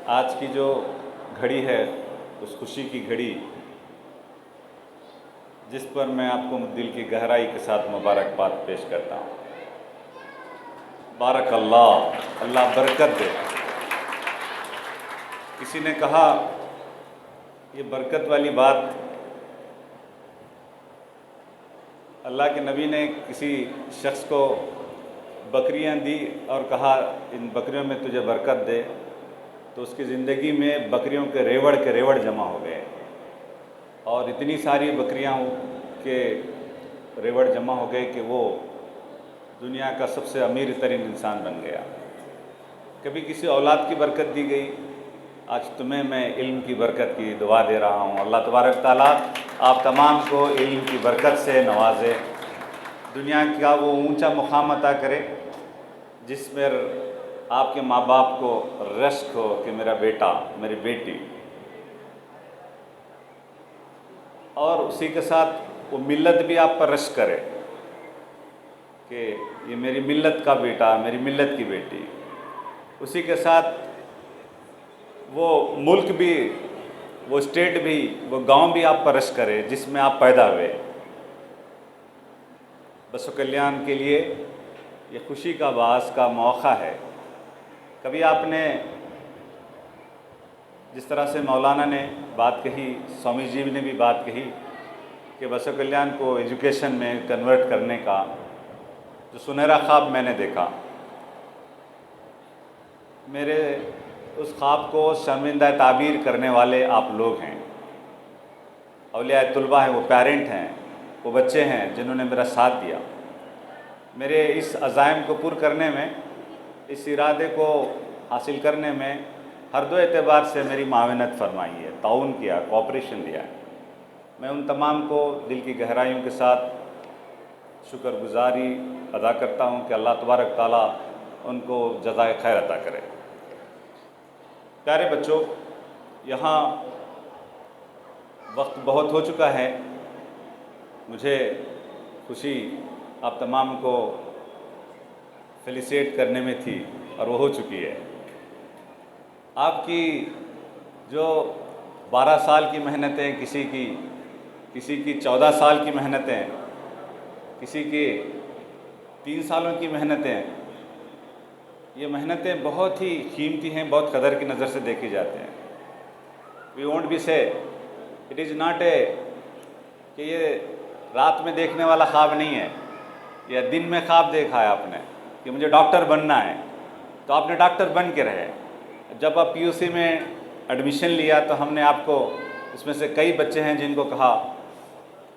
आज की जो घड़ी है उस खुशी की घड़ी जिस पर मैं आपको दिल की गहराई के साथ मुबारकबाद पेश करता हूँ। बारक अल्लाह, अल्लाह बरकत दे। किसी ने कहा ये बरकत वाली बात अल्लाह के नबी ने किसी शख्स को बकरियां दी और कहा इन बकरियों में तुझे बरकत दे, तो उसकी ज़िंदगी में बकरियों के रेवड़ जमा हो गए और इतनी सारी बकरियां के रेवड़ जमा हो गए कि वो दुनिया का सबसे अमीर तरीन इंसान बन गया। कभी किसी औलाद की बरकत दी गई, आज तुम्हें मैं इल्म की बरकत की दुआ दे रहा हूँ। अल्लाह तबारक ताला आप तमाम को इल्म की बरकत से नवाजे, दुनिया का वो ऊंचा मुकाम अता करे जिस पर आपके माँ बाप को रश्क हो कि मेरा बेटा, मेरी बेटी, और उसी के साथ वो मिल्लत भी आप पर रश्क करे कि ये मेरी मिल्लत का बेटा, मेरी मिल्लत की बेटी। उसी के साथ वो मुल्क भी, वो स्टेट भी, वो गांव भी आप पर रश्क करे जिसमें आप पैदा हुए। बस कल्याण के लिए ये खुशी का बास का मौका है। कभी आपने जिस तरह से मौलाना ने बात कही, स्वामी जी ने भी बात कही कि बस कल्याण को एजुकेशन में कन्वर्ट करने का जो सुनहरा ख्वाब मैंने देखा, मेरे उस ख्वाब को शर्मिंदा ताबीर करने वाले आप लोग हैं, औलिया तुलबा हैं, वो पेरेंट हैं, वो बच्चे हैं जिन्होंने मेरा साथ दिया। मेरे इस अज़ाइम को पूर्ण करने में, इस इरादे को हासिल करने में हर दो एतबार से मेरी मावनत फरमाई है, ताउन किया, कोऑपरेशन दिया है। मैं उन तमाम को दिल की गहराइयों के साथ शुक्रगुजारी अदा करता हूँ कि अल्लाह तबारक ताला उनको जज़ाए खैर अता करे। प्यारे बच्चों, यहाँ वक्त बहुत हो चुका है। मुझे खुशी आप तमाम को फेलिसिटेट करने में थी और वो हो चुकी है। आपकी जो 12 साल की मेहनतें, किसी की 14 साल की मेहनतें, किसी की 3 सालों की मेहनतें, ये मेहनतें बहुत ही कीमती हैं, बहुत कदर की नज़र से देखी जाते हैं। वी वोंट बी से इट इज़ नॉट ए कि ये रात में देखने वाला ख्वाब नहीं है या दिन में ख्वाब देखा है आपने कि मुझे डॉक्टर बनना है, तो आपने डॉक्टर बन के रहे। जब आप पीयूसी में एडमिशन लिया तो हमने आपको, इसमें से कई बच्चे हैं जिनको कहा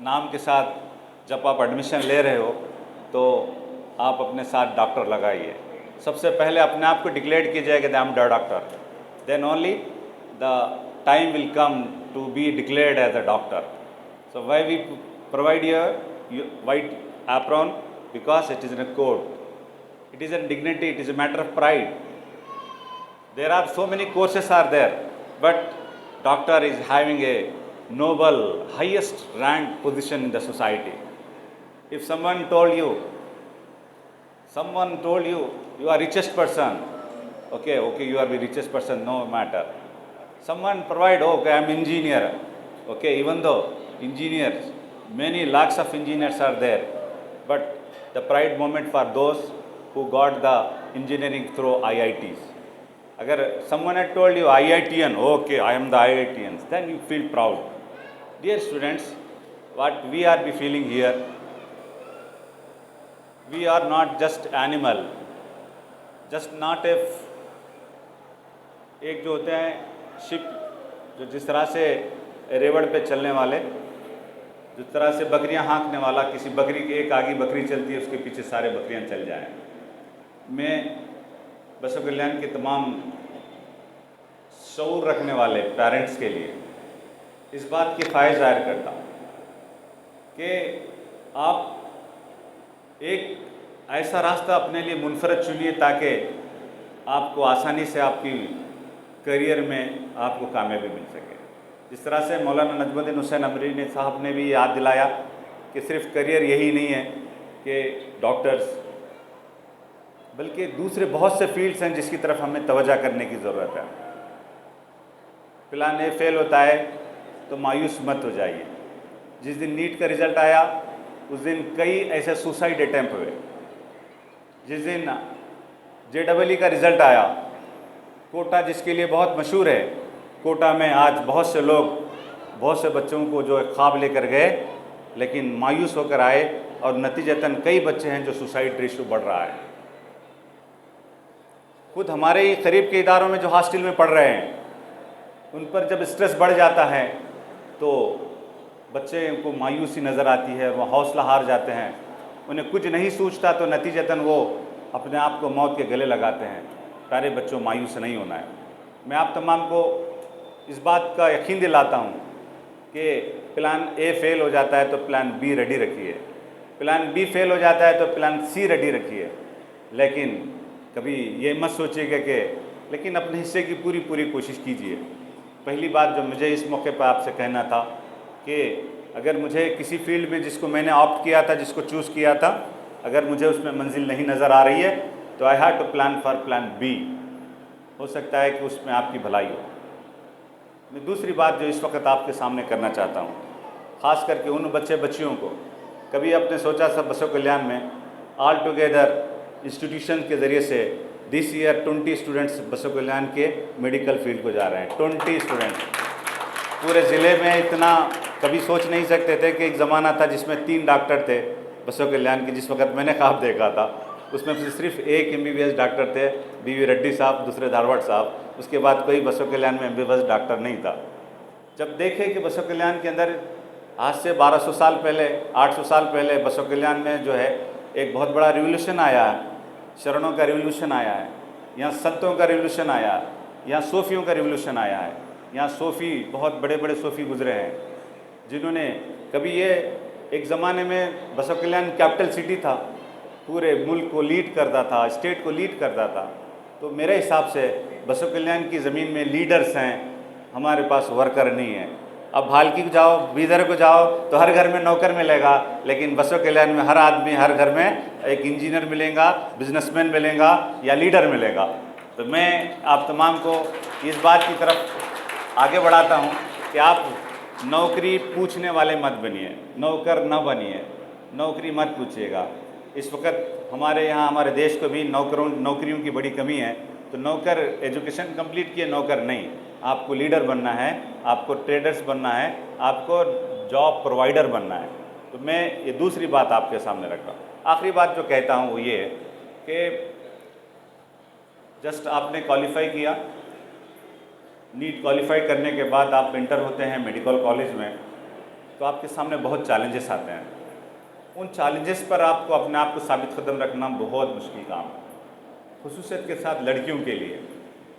नाम के साथ जब आप एडमिशन ले रहे हो तो आप अपने साथ डॉक्टर लगाइए। सबसे पहले अपने आप को डिक्लेयर कीजिए कि I am the doctor, then only the time will come to be declared as a doctor. So why we provide your white apron, because it is in a code, it is a dignity, it is a matter of pride. There are so many courses are there, but doctor is having a noble, highest rank position in the society. If someone told you you are richest person, okay, you are the richest person, no matter. Someone provide, okay, I am engineer, okay, even though engineers, many lakhs of engineers are there, but the pride moment for those who got the engineering through IITs. Agar someone had told you IITian, okay, I am the IITians, then you feel proud. Dear students, what we are be feeling here, we are not just animal, just not a एक जो होते हैं ship, जो जिस तरह से रेवड़ पे चलने वाले, जिस तरह से बकरियां हाँकने वाला, किसी बकरी की एक आगे बकरी चलती है उसके पीछे सारे बकरियां चल जाएं। मैं बस कल्याण के तमाम शऊर रखने वाले पेरेंट्स के लिए इस बात की ख्वाहिश जाहिर करता हूँ कि आप एक ऐसा रास्ता अपने लिए मुनफरद चुनिए ताकि आपको आसानी से आपकी करियर में आपको कामयाबी मिल सके। जिस तरह से मौलाना नजमुद्दीन हुसैन अमरी ने साहब ने भी याद दिलाया कि सिर्फ करियर यही नहीं है कि डॉक्टर्स, बल्कि दूसरे बहुत से फील्ड्स हैं जिसकी तरफ हमें तवज्जो करने की ज़रूरत है। प्लान ए फेल होता है तो मायूस मत हो जाइए। जिस दिन नीट का रिज़ल्ट आया उस दिन कई ऐसे सुसाइड अटैम्प्ट हुए। जिस दिन JEE का रिज़ल्ट आया, कोटा जिसके लिए बहुत मशहूर है, कोटा में आज बहुत से लोग, बहुत से बच्चों को जो ख्वाब लेकर गए लेकिन मायूस होकर आए और नतीजतन कई बच्चे हैं जो सुसाइड रेशियो बढ़ रहा है। खुद हमारे ही करीब के इदारों में जो हॉस्टल में पढ़ रहे हैं उन पर जब स्ट्रेस बढ़ जाता है तो बच्चे को मायूसी नज़र आती है, वो हौसला हार जाते हैं, उन्हें कुछ नहीं सूझता तो नतीजतन वो अपने आप को मौत के गले लगाते हैं। प्यारे बच्चों, मायूस नहीं होना है। मैं आप तमाम को इस बात का यकीन दिलाता हूँ कि प्लान ए फेल हो जाता है तो प्लान बी रेडी रखिए, प्लान बी फेल हो जाता है तो प्लान सी रेडी रखिए। लेकिन कभी ये मत सोचिएगा कि, लेकिन अपने हिस्से की पूरी कोशिश कीजिए। पहली बात जो मुझे इस मौके पर आपसे कहना था कि अगर मुझे किसी फील्ड में जिसको मैंने ऑप्ट किया था, जिसको चूज़ किया था, अगर मुझे उसमें मंजिल नहीं नज़र आ रही है तो I have to plan for plan B. हो सकता है कि उसमें आपकी भलाई हो। मैं दूसरी बात जो इस वक्त आपके सामने करना चाहता हूँ, ख़ास करके उन बच्चे बच्चियों को, कभी आपने सोचा सब बसों कल्याण में ऑल टुगेदर इंस्टीट्यूशन के ज़रिए से दिस ईयर 20 स्टूडेंट्स बसों कल्याण के मेडिकल फील्ड को जा रहे हैं। 20 स्टूडेंट्स पूरे ज़िले में, इतना कभी सोच नहीं सकते थे कि एक ज़माना था जिसमें 3 डॉक्टर थे बसों कल्याण के। जिस वक्त मैंने ख्वाब देखा था उसमें से सिर्फ एक MBBS डॉक्टर थे, BV रेड्डी साहब, दूसरे धारवाड़ साहब। उसके बाद कोई बसों कल्याण में MBBS डॉक्टर नहीं था। जब देखे कि बसों कल्याण के अंदर आज से 1200 साल पहले, 800 साल पहले बसों कल्याण में जो है एक बहुत बड़ा रिवोल्यूशन आया है, शरणों का रिवोल्यूशन आया है, यहाँ संतों का रिवोल्यूशन आया है, यहाँ सूफियों का रिवोल्यूशन आया है। यहाँ सूफ़ी, बहुत बड़े बड़े सूफ़ी गुजरे हैं जिन्होंने, कभी ये एक ज़माने में बसों कल्याण कैपिटल सिटी था, पूरे मुल्क को लीड करता था, स्टेट को लीड करता था। तो मेरे हिसाब से बसों कल्याण की ज़मीन में लीडर्स हैं, हमारे पास वर्कर नहीं है। अब भालकी को जाओ, बीदर को जाओ तो हर घर में नौकर मिलेगा, लेकिन बसों कल्याण में हर आदमी, हर घर में एक इंजीनियर मिलेगा, बिजनेसमैन मिलेगा या लीडर मिलेगा। तो मैं आप तमाम को इस बात की तरफ आगे बढ़ाता हूँ कि आप नौकरी पूछने वाले मत बनिए, नौकर न बनिए, नौकरी मत पूछिएगा। इस वक्त हमारे यहाँ, हमारे देश को भी नौकरियों की बड़ी कमी है। तो नौकर एजुकेशन कंप्लीट किए नौकर नहीं, आपको लीडर बनना है, आपको ट्रेडर्स बनना है, आपको जॉब प्रोवाइडर बनना है। तो मैं ये दूसरी बात आपके सामने रख रहा हूँ। आखिरी बात जो कहता हूँ वो ये है कि जस्ट आपने क्वालिफाई किया, नीट क्वालिफाई करने के बाद आप इंटर होते हैं मेडिकल कॉलेज में, तो आपके सामने बहुत चैलेंजेस आते हैं। उन चैलेंजेस पर आपको अपने आप को साबित कदम रखना बहुत मुश्किल काम है, खुसूसियत के साथ लड़कियों के लिए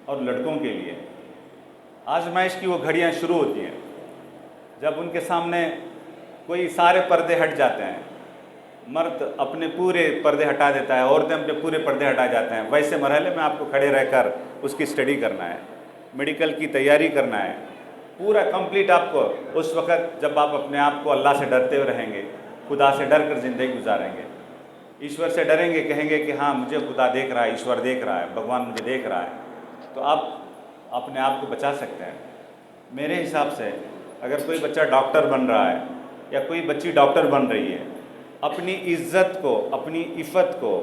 और लड़कों के लिए। आजमाइश की वो घड़ियाँ शुरू होती हैं जब उनके सामने कोई सारे पर्दे हट जाते हैं। मर्द अपने पूरे पर्दे हटा देता है, औरतें अपने पूरे पर्दे हटा जाते हैं। वैसे मरहले में आपको खड़े रहकर उसकी स्टडी करना है, मेडिकल की तैयारी करना है, पूरा कंप्लीट आपको। उस वक़्त जब आप अपने आप को अल्लाह से डरते हुए रहेंगे, खुदा से डर कर ज़िंदगी गुजारेंगे, ईश्वर से डरेंगे, कहेंगे कि हाँ मुझे खुदा देख रहा है, ईश्वर देख रहा है, भगवान मुझे देख रहा है, तो आप अपने आप को बचा सकते हैं। मेरे हिसाब से अगर कोई बच्चा डॉक्टर बन रहा है या कोई बच्ची डॉक्टर बन रही है, अपनी इज़्ज़त को, अपनी इफ़्फ़त को,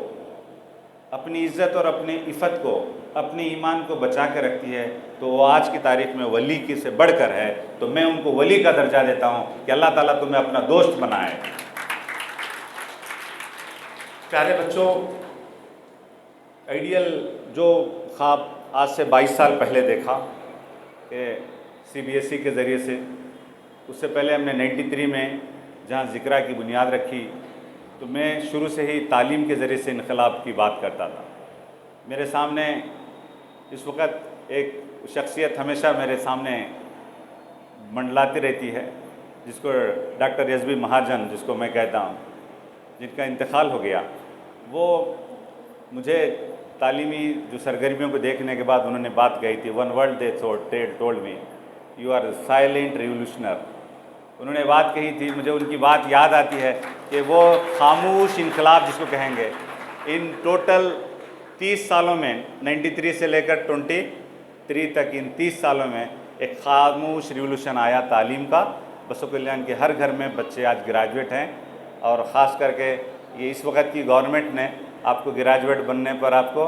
अपनी इज़्ज़त और अपनी इफ़्फ़त को, अपने ईमान को बचा कर रखती है, तो वो आज की तारीख में वली की से बढ़कर है। तो मैं उनको वली का दर्जा देता हूँ कि अल्लाह ताला तुम्हें अपना दोस्त बनाए। प्यारे बच्चों, आइडियल जो ख्वाब आज से 22 साल पहले देखा कि CBSE के ज़रिए से, उससे पहले हमने 93 में जहाँ ज़िक्रा की बुनियाद रखी, तो मैं शुरू से ही तालीम के ज़रिए से इनकलाब की बात करता था। मेरे सामने इस वक्त एक शख्सियत हमेशा मेरे सामने मंडलाती रहती है, जिसको डॉक्टर रिजवी महाजन जिसको मैं कहता हूँ, जिनका इंतकाल हो गया। वो मुझे तालीमी जो सरगर्मियों को देखने के बाद उन्होंने बात कही थी, one word they told me, you are silent revolutionary. उन्होंने बात कही थी, मुझे उनकी बात याद आती है कि वो खामोश इनकलाब जिसको कहेंगे, इन टोटल 30 सालों में 93 से लेकर 23 तक, इन 30 सालों में एक खामोश रिवोल्यूशन आया तालीम का। बसो कल्याण के हर घर में बच्चे आज ग्रेजुएट हैं, और ख़ास करके ये इस वक्त की गवर्नमेंट ने आपको ग्रेजुएट बनने पर आपको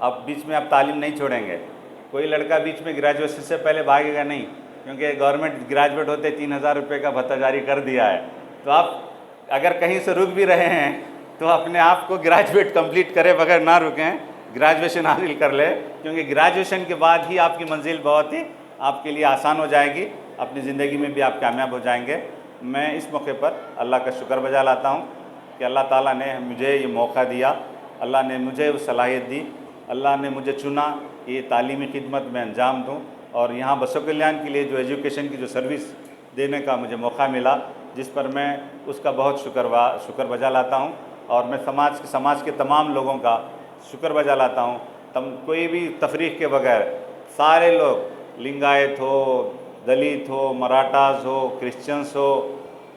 आप बीच में आप तालीम नहीं छोड़ेंगे। कोई लड़का बीच में ग्रेजुएशन से पहले भागेगा नहीं, क्योंकि गवर्नमेंट ग्रेजुएट होते 3,000 रुपये का भत्ता जारी कर दिया है। तो आप अगर कहीं से रुक भी रहे हैं तो अपने आप को ग्रेजुएट कंप्लीट करे बगैर ना रुकें, ग्रेजुएशन हासिल कर ले, क्योंकि ग्रेजुएशन के बाद ही आपकी मंजिल बहुत ही आपके लिए आसान हो जाएगी, अपनी ज़िंदगी में भी आप कामयाब हो जाएंगे। मैं इस मौके पर अल्लाह का शुक्र बजा लाता हूँ कि अल्लाह ताला ने मुझे ये मौका दिया, अल्लाह ने मुझे वो सलाहियत दी, अल्लाह ने मुझे चुना ये तालीमी खिदमत में अंजाम दूँ, और यहाँ बसो कल्याण के लिए जो एजुकेशन की जो सर्विस देने का मुझे मौका मिला, जिस पर मैं उसका बहुत शुक्र बजा लाता हूँ। और मैं समाज के तमाम लोगों का शुक्र बजा लाता हूँ। कोई भी तफरीक़ के बगैर सारे लोग, लिंगायत हो, दलित हो, मराठास हो, क्रिश्चियंस हो,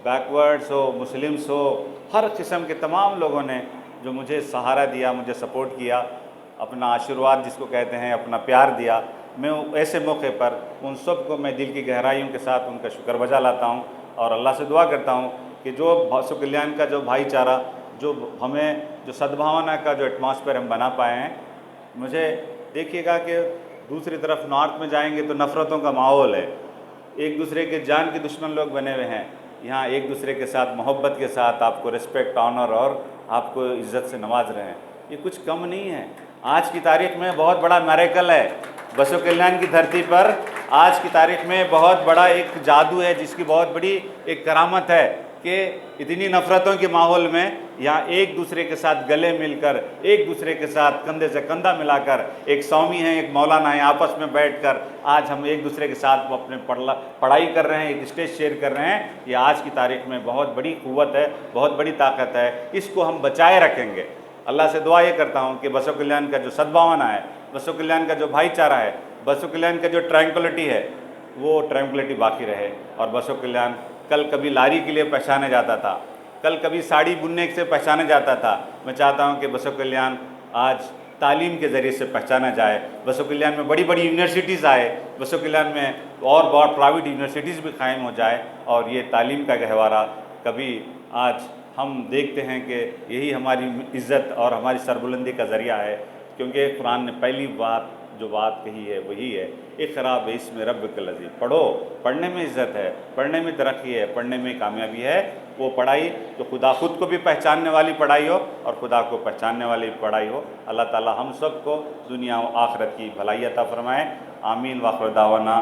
बैकवर्ड्स हो, मुस्लिम्स हो, हर किस्म के तमाम लोगों ने जो मुझे सहारा दिया, मुझे सपोर्ट किया, अपना आशीर्वाद जिसको कहते हैं, अपना प्यार दिया, मैं ऐसे मौके पर उन सब को मैं दिल की गहराइयों के साथ उनका शुक्र बजा लाता हूँ, और अल्लाह से दुआ करता हूँ कि जो बसो कल्याण का जो भाईचारा, जो हमें जो सद्भावना का जो एटमॉस्फेयर हम बना पाए हैं, मुझे देखिएगा कि दूसरी तरफ नॉर्थ में जाएंगे तो नफ़रतों का माहौल है, एक दूसरे के जान के दुश्मन लोग बने हुए हैं। यहाँ एक दूसरे के साथ मोहब्बत के साथ आपको रिस्पेक्ट, ऑनर और आपको इज़्ज़त से नवाज रहे हैं, ये कुछ कम नहीं है। आज की तारीख़ में बहुत बड़ा मैरेकल है, बसो कल्याण की धरती पर आज की तारीख़ में बहुत बड़ा एक जादू है, जिसकी बहुत बड़ी एक करामत है कि इतनी नफ़रतों के माहौल में यहाँ एक दूसरे के साथ गले मिलकर, एक दूसरे के साथ कंधे से कंधा मिलाकर, एक स्वामी है, एक मौलाना है, आपस में बैठकर आज हम एक दूसरे के साथ अपने पढ़ाई कर रहे हैं, एक स्टेज शेयर कर रहे हैं। ये आज की तारीख़ में बहुत बड़ी क़ुव्वत है, बहुत बड़ी ताकत है, इसको हम बचाए रखेंगे। अल्लाह से दुआ ये करता हूँ कि बसो कल्याण का जो सद्भावना है, बसो कल्याण का जो भाईचारा है, बसो कल्याण का जो ट्रैंक्विलिटी है, वो ट्रैंक्विलिटी बाकी रहे। और बसो कल्याण कल कभी लारी के लिए पहचाना जाता था, कल कभी साड़ी बुनने से पहचाना जाता था। मैं चाहता हूँ कि बसो कल्याण आज तालीम के ज़रिए से पहचाना जाए। बसो कल्याण में बड़ी बड़ी यूनिवर्सिटीज़ आए, बसो कल्याण में और बहुत प्राइवेट यूनिवर्सिटीज़ भी कायम हो जाए, और ये तालीम का गहवारा कभी आज हम देखते हैं कि यही हमारी इज़्ज़त और हमारी सरबुलंदी का ज़रिया है। क्योंकि कुरान ने पहली बात जो बात कही है वही है, इक़रा बिस्मि रब्बिकल लज़ी, पढ़ो, पढ़ने में इज़्ज़त है, पढ़ने में तरक्की है, पढ़ने में कामयाबी है। वो पढ़ाई जो खुदा खुद को भी पहचानने वाली पढ़ाई हो और खुदा को पहचानने वाली पढ़ाई हो। अल्लाह ताला हम सब को दुनिया और आखिरत की भलाई अता फ़रमाए। आमीन। व आखिर दावाना।